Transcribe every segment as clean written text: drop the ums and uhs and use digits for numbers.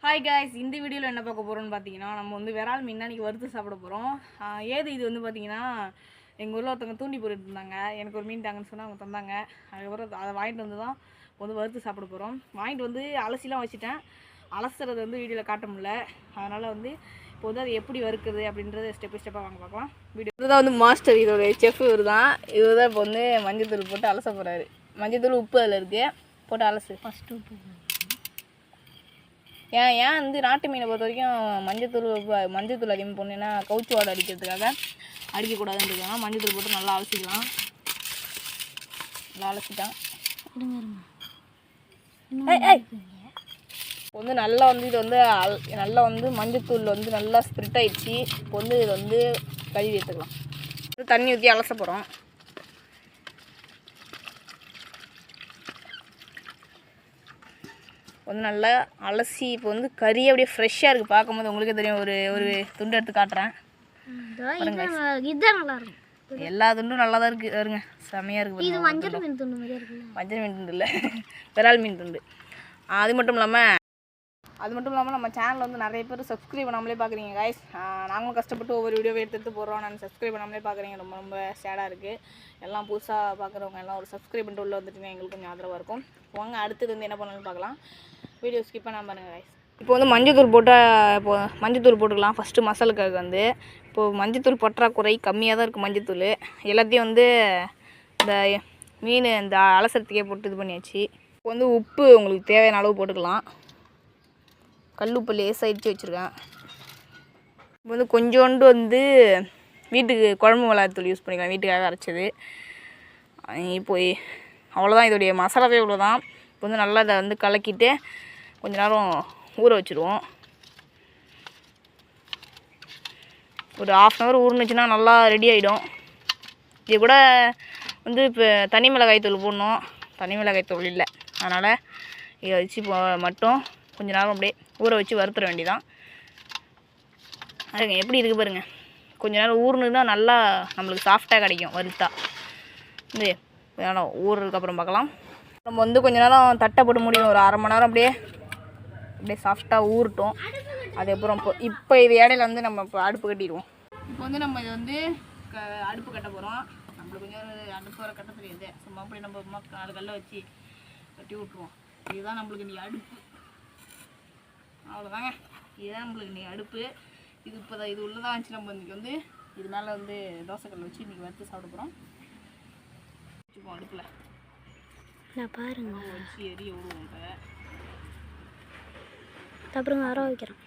Hi guys, இந்த வீடியோவில் என்ன பார்க்க போகிறோம்னு பார்த்தீங்கன்னா, நம்ம வந்து விரால் மீன் அன்றைக்கி வறுத்து சாப்பிட போகிறோம். ஏது இது வந்து பார்த்தீங்கன்னா, எங்கள் ஊரில் ஒருத்தவங்க தூண்டி போட்டுட்டு இருந்தாங்க. எனக்கு ஒரு மீன் தாங்கன்னு சொன்னால் அவங்க தந்தாங்க. அதுக்கப்புறம் அதை வாங்கிட்டு வந்து தான் வந்து வறுத்து சாப்பிட போகிறோம். வாங்கிட்டு வந்து அலசிலாம் வச்சுட்டேன். அலசுறது வந்து வீடியோவில் காட்ட முடியல. அதனால் வந்து இப்போ வந்து அது எப்படி வறுக்குது அப்படின்றத ஸ்டெப் பை ஸ்டெப்பாக வாங்க பார்க்கலாம். வீடியோ இதுதான் வந்து மாஸ்டர், இதோடைய செஃப் இவர் தான். இவர் தான் இப்போ வந்து மஞ்சத்தூள் போட்டு அலச போகிறாரு. மஞ்சத்தூள் உப்பு அதில் இருக்குது, போட்டு அலசு. ஃபஸ்ட்டு உப்பு ஏன் வந்து நாட்டு மீனை பொறுத்த வரைக்கும் மஞ்சத்தூள் அதிகமாக போனேன்னா கவுச்சி வாடை அடிக்கிறதுக்காக அடிக்கக்கூடாதுன்றதுக்காக மஞ்சத்தூள் போட்டு நல்லா அலசிக்கலாம். நல்லா அலசிட்டான். இப்போ வந்து நல்லா வந்து இது வந்து நல்லா வந்து மஞ்சத்தூள் வந்து நல்லா ஸ்ப்ரெட் ஆகிடுச்சு. இப்போ வந்து இது வந்து கழுவி எடுத்துக்கலாம். தண்ணி ஊற்றி அலச போகிறோம். வந்து நல்லா அலசி இப்போ வந்து கறி அப்படியே ஃப்ரெஷ்ஷாக இருக்குது. பார்க்கும்போது உங்களுக்கே தெரியும். ஒரு துண்டு எடுத்து காட்டுறேன். எல்லா துண்டும் நல்லா தான் இருக்குது. வருங்க, செம்மையாக இருக்குது. இது மஞ்சள் மீன் துண்டு மாதிரியே இருக்குல்ல? மஞ்சள் மீன் துண்டு இல்லை, விரால் மீன் துண்டு. அது மட்டும் இல்லாமல் நம்ம சேனலில் வந்து நிறைய பேர் சப்ஸ்கிரைப் பண்ணாமலே பார்க்குறீங்க காய்ஸ். நாங்களும் கஷ்டப்பட்டு ஒவ்வொரு வீடியோவை எடுத்து போடுறோம். நான் சப்ஸ்கிரைப் பண்ணாமலே பார்க்குறீங்க. ரொம்ப ரொம்ப சேடாக இருக்குது. எல்லாம் புதுசாக பார்க்குறவங்க எல்லாம் ஒரு சப்ஸ்கிரைப் பண்ணிட்டு உள்ளே வந்துட்டுங்க, எங்களுக்கு கொஞ்சம் ஆதரவாக இருக்கும். வாங்க அடுத்தது வந்து என்ன பண்ணணும்னு பார்க்கலாம். வீடியோ ஸ்கிப் பண்ணாமல் பாருங்கள் காய்ஸ். இப்போ வந்து மஞ்சத்தூள் போட்டுக்கலாம். ஃபஸ்ட்டு மசாலுக்காக வந்து இப்போது மஞ்சத்தூள் பற்றாக்குறை கம்மியாக தான் இருக்குது. மஞ்சத்தூள் எல்லாத்தையும் வந்து இந்த மீன் இந்த அலசறதுக்கே போட்டு இது பண்ணியாச்சு. இப்போ வந்து உப்பு உங்களுக்கு தேவையான அளவு போட்டுக்கலாம். கல் உப்பு லேசாக இடித்து வச்சுருக்கேன். இப்போ வந்து கொஞ்சோண்டு வந்து வீட்டுக்கு குழம்பு மிளகாத்தூள் யூஸ் பண்ணிக்கலாம், வீட்டுக்காக அரைச்சது. இப்போ அவ்வளோதான், இதோடைய மசாலாவே இவ்வளோ தான். இப்போ வந்து நல்லா இதை வந்து கலக்கிட்டு கொஞ்ச நேரம் ஊற வச்சுருவோம். ஒரு 1/2 hour ஊறினுச்சுன்னா நல்லா ரெடி ஆகிடும். இது கூட வந்து இப்போ தனி மிளகாய்த்தூள் போடணும். தனி மிளகாய்த்தூள் இல்லை, அதனால் இதை வச்சு மட்டும் கொஞ்ச நேரம் அப்படியே ஊற வச்சு வறுத்துற வேண்டியதான். அதுங்க எப்படி இருக்குது பாருங்கள். கொஞ்ச நேரம் ஊறுனுன்னா நல்லா நம்மளுக்கு சாஃப்டாக கிடைக்கும் வறுத்தா. வந்து வேணும் ஊறுறதுக்கப்புறம் பார்க்கலாம். நம்ம வந்து கொஞ்ச நேரம் தட்டை போட்டு முடியும். ஒரு 1/2 மணி நேரம் அப்படியே சாஃப்டாக ஊறட்டும். அதுக்கப்புறம் இப்போ இது இடையில வந்து நம்ம இப்போ அடுப்பு கட்டிடுவோம். இப்போ வந்து நம்ம இதை வந்து அடுப்பு கட்ட போகிறோம். நம்மளுக்கு கொஞ்சம் அடுப்பு வர கட்ட தெரியாது. சும்மா அப்படி நம்ம 4 கல்லை வச்சு கட்டி விட்ருவோம். இதுதான் நம்மளுக்கு நீ அடுப்பு. அவ்வளோதாங்க, இதுதான் நம்மளுக்கு நீ அடுப்பு. இது இப்போ தான் இது உள்ளதாக இருந்துச்சு. நம்ம இன்றைக்கி வந்து இது மேலே வந்து தோசைக்கல் வச்சு இன்றைக்கி வறுத்து சாப்பிட போகிறோம். வச்சுப்போம் அடுப்பில். நான் பாருங்க வச்சு எரிய விடுவோம். இப்போ அப்புறம் வர வைக்கிறோம்.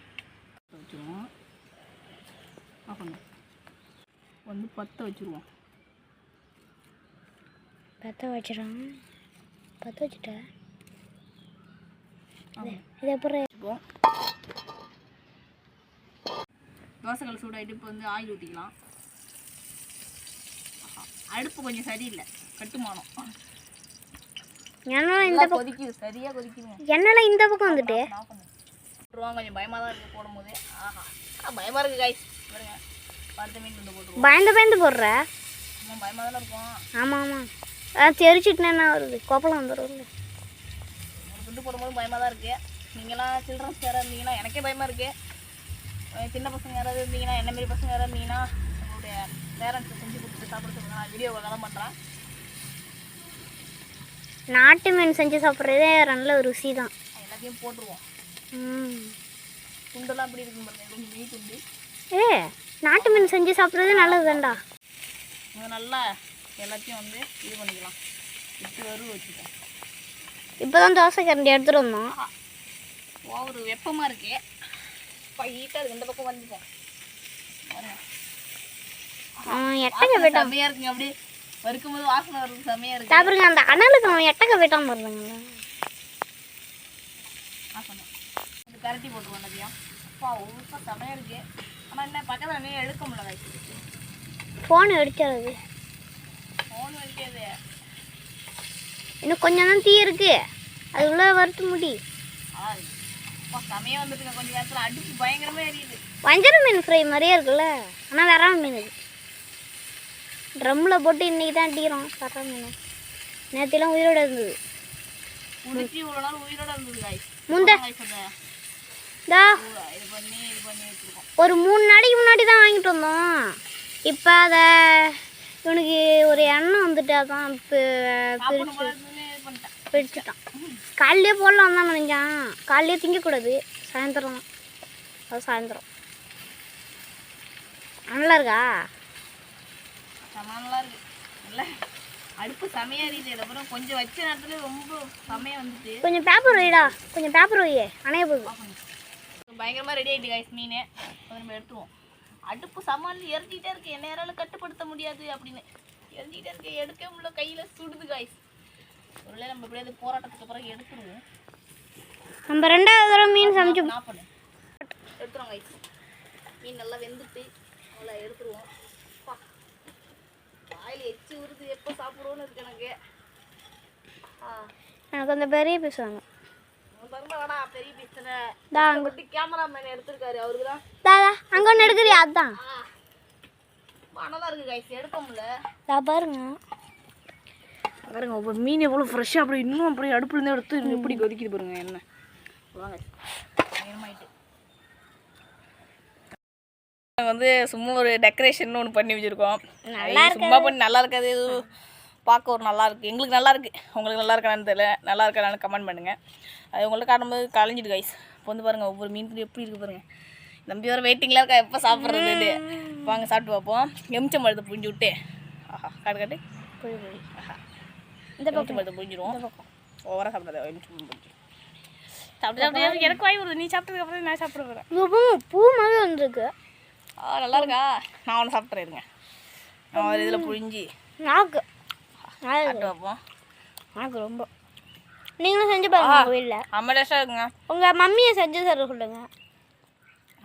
வச்சுருவோம். ஆஃப் பண்ணு. வந்து பற்ற வச்சுருவோம். பற்ற வச்சுட்டேன். இது அப்புறம் வச்சுப்போம். தோசைக்கல் சூடாகிட்டு இப்போ வந்து ஆயில் ஊற்றிக்கலாம். அடுப்பு கொஞ்சம் சரியில்லை, கட்டுமானம். எண்ணெய் இந்த பக்கம் கொதிக்குது, சரியாக கொதிக்குதுங்க. எண்ணெய் இந்த பக்கம் வந்துட்டு கொஞ்சம் பயமாக தான் இருக்குது போடும்போது. பயமாக இருக்குது காய்ஸ். பாருங்க, பருத்த மீன் துண்டு போட்டுருவோம். பயந்து போடுற? ஆமாம், பயமாக தானே இருக்கும். ஆமாம், தெரிச்சிட்டுனா என்ன வருது, கோப்பலம் வந்துடும். ஒரு துண்டு போடும்போது பயமாக தான் இருக்குது. நீங்களாம் சில்ட்ரன்ஸ் யாராவது இருந்தீங்கன்னா எனக்கே பயமாக இருக்குது. சின்ன பசங்க யாராவது இருந்தீங்கன்னா, என்னமாரி பசங்க யாராவது இருந்தீங்கன்னா உங்களுடைய பேரண்ட்ஸை செஞ்சு கொடுத்துட்டு சாப்பிட சொல்லுங்க. நான் வீடியோ தான் பண்ணுறேன். நாட்டு மீன் செஞ்சு சாப்பிட்றதே நல்ல ருசி தான். எல்லாத்தையும் போட்டுருவோம். துண்டெல்லாம் எப்படி இருக்குன்னு பாருங்க, கொஞ்சம் மீன் துண்டு. நாட்டு மீன் செஞ்சு சாப்பிட்றது நல்லது தான்டா. இங்கே நல்லா எல்லாத்தையும் வந்து இது பண்ணிக்கலாம். விட்டு வரும் வச்சுக்கோம். இப்போ தான் தோசை கரண்டி எடுத்துகிட்டு வந்தோம். ஒரு வெப்பமாக இருக்கு. இப்போ ஹீட்டாக இருக்குது. இந்த பக்கம் வந்துப்போம். எட்டக்க போயிட்டோம். செம்மையாக இருக்குங்க. அப்படியே வறுக்கும் போது வாசனை வருது, செம்மையாக இருக்குது. சாப்பிடுங்க. அந்த அனலுக்கு அவன் எட்டக்க போயிட்டான் பாருங்க. கரட்டி போட்டுருவோம் எல்லாத்தையும். அப்பா உருப்பா செம்மையாக இருக்குது. ஆனால் என்ன பக்கத்தில் நீ எடுக்க முடியல. ஃபோன் வெடிச்சது. ஃபோன் வெடிக்காது. இன்னும் கொஞ்சம் தான் தீ இருக்குது, அது உள்ள வறுத்து முடி. அப்பா செம்மையாக வந்துட்டுங்க. கொஞ்சம் நேரத்தில் அடுப்பு பயங்கரமாக எரியுது. வஞ்சர மீன் ஃப்ரை மாதிரியே இருக்குல்ல, ஆனால் வேற மீன் இது. ட்ரம்மில் போட்டு இன்றைக்கி தான் அடிக்கிறோம். வர மீன் நேற்றுலாம் உயிரோடு இருந்தது. முடிச்சு இவ்வளோ நாள் உயிரோட இருந்தது காய்ஸ். இதா இது பண்ணி வச்சுருக்கோம். ஒரு 3 நாளைக்கு முன்னாடி தான் வாங்கிட்டு வந்தோம். இப்போ அதை இவனுக்கு ஒரு எண்ணம் வந்துட்டு அதான் பிரிச்சுட்டான். காலையிலே போடலாம் தான் நினைக்கான். காலையிலே திங்கக்கூடாது, சாயந்தரம் தான். அது சாயந்தரம் நல்லா இருக்கா? நல்லா இருக்கு. இல்லை அடுப்பு செமையாக இருக்குது. அப்புறம் கொஞ்சம் வச்ச நேரத்தில் ரொம்ப செமையாக வந்துட்டு. கொஞ்சம் பேப்பர் வைடா, கொஞ்சம் பேப்பர் வையே, அணைய போகுது. பயங்கரமாக ரெடி ஆகிட்டு காய்ஸ் மீன். நம்ம எடுத்துருவோம். அடுப்பு சமாளி எரிஞ்சிக்கிட்டே இருக்கு. என்ன யாராலும் கட்டுப்படுத்த முடியாது அப்படின்னு எரிஞ்சிக்கிட்டே இருக்கு. எடுக்க முடியல, கையில் சுடுது காய்ஸ். ஒருவேளை நம்ம எப்படியாவது போராட்டத்துக்கு அப்புறம் எடுத்துருவோம். நம்ம 2வது தடவை மீன் சமைச்சு எடுத்துருவோம் காய்ஸ். மீன் நல்லா வெந்துட்டு நல்லா எடுத்துருவோம். வாயில் எச்சு உருது, எப்போ சாப்பிடுவோன்னு இருக்கு எனக்கு. எனக்கு அந்த பெரிய பீஸ் வாங்க. பெரிய பீஸ் கேமராமேன் எடுத்திருக்காரு. அவருக்கு தான் தாதா அங்கே ஒன்று எடுக்கிறியா? அதுதான் நல்லா இருக்கு காய்ஸ், எடுக்க முடியல. பாருங்க பாருங்க ஒவ்வொரு மீன் எவ்வளோ ஃப்ரெஷ்ஷாக அப்படி இன்னும் அப்படியே அடுப்புலேருந்து எடுத்து எப்படி கொதிக்குது பாருங்க. என்ன வாங்க நேரமாயிட்டு வந்து சும்மா ஒரு டெக்கரேஷன் ஒன்று பண்ணி வச்சுருக்கோம். சும்மா பண்ணி நல்லா இருக்காது, பார்க்க ஒரு நல்லா இருக்குது. எங்களுக்கு நல்லா இருக்குது, உங்களுக்கு நல்லா இருக்கானு தெரியல. நல்லா இருக்கானு கமெண்ட் பண்ணுங்கள். அது உங்கள்ட்ட காட்டும்போது கலைஞ்சிட்டு காய்ஸ். இப்போ வந்து பாருங்கள் ஒவ்வொரு மீன் எப்படி இருக்குது பாருங்கள். நம்பி வர வெயிட்டிங்கில் இருக்கா எப்போ சாப்பிட்றது. வாங்க சாப்பிட்டு பார்ப்போம். எமிச்சம் பழத்தை புரிஞ்சு விட்டு ஆஹா காட்டு ஆஹா இந்த பக்கம் பழத்தை புரிஞ்சிடும். ஓவராக சாப்பிடாத எமிச்சம் புரிஞ்சு சாப்பிட்டு எனக்கு வாய் வருது. நீ சாப்பிட்டதுக்கு அப்புறம் நான் சாப்பிட போகிறேன். பூ மாதிரி வந்துருக்கு. நல்லா இருக்கா? நான் ஒன்று சாப்பிட்றேன். நான் ஒரு இதில் புழிஞ்சி நாக்கு சாப்பிட்டு வைப்போம். நாக்கு ரொம்ப நீங்களும் செஞ்சு பாருங்க உங்கள் வீட்டில். அம்மா டேஸ்ட்டாக இருக்குங்க. உங்கள் மம்மியை செஞ்சு தர சொல்லுங்க.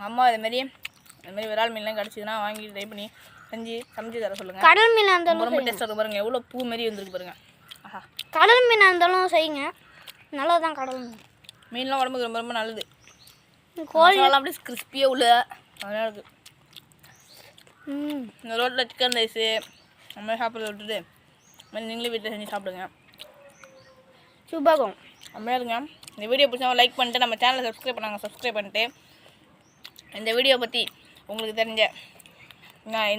அம்மா இதுமாரி விரால் மீன்லாம் கிடச்சிதுன்னா வாங்கி ட்ரை பண்ணி செஞ்சு சமைச்சு தர சொல்லுங்கள். கடல் மீனாக இருந்தாலும் ரொம்ப டேஸ்ட்டாக இருக்கு பாருங்கள். எவ்வளோ பூ மாரி வந்துருக்கு பாருங்கள். ஆஹா கடல் மீனாக இருந்தாலும் செய்யுங்க, நல்லது தான். கடல் மீன் மீன்லாம் உடம்புக்கு ரொம்ப ரொம்ப நல்லது. கோழிலாம் அப்படியே கிறிஸ்பியாக உள்ள அதனால இருக்குது. இந்த ரோட்டில் சிக்கன் ரைஸு அந்த மாதிரி சாப்பிட்றத விட்டுட்டு நீங்களே வீட்டில் செஞ்சு சாப்பிடுங்க. சுபகம் அப்படியே இருங்க. இந்த வீடியோ பிடிச்சா லைக் பண்ணிட்டு நம்ம சேனலை சப்ஸ்கிரைப் பண்ணிட்டு இந்த வீடியோ பற்றி உங்களுக்கு தெரிஞ்ச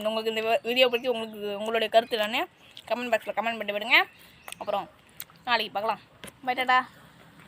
உங்களுக்கு இந்த வீடியோ பற்றி உங்களுடைய கருத்து நான் கமெண்ட் பாக்ஸில் கமெண்ட் பண்ணிட்டு விடுங்க. அப்புறம் நாளைக்கு பார்க்கலாம். பை டாடா.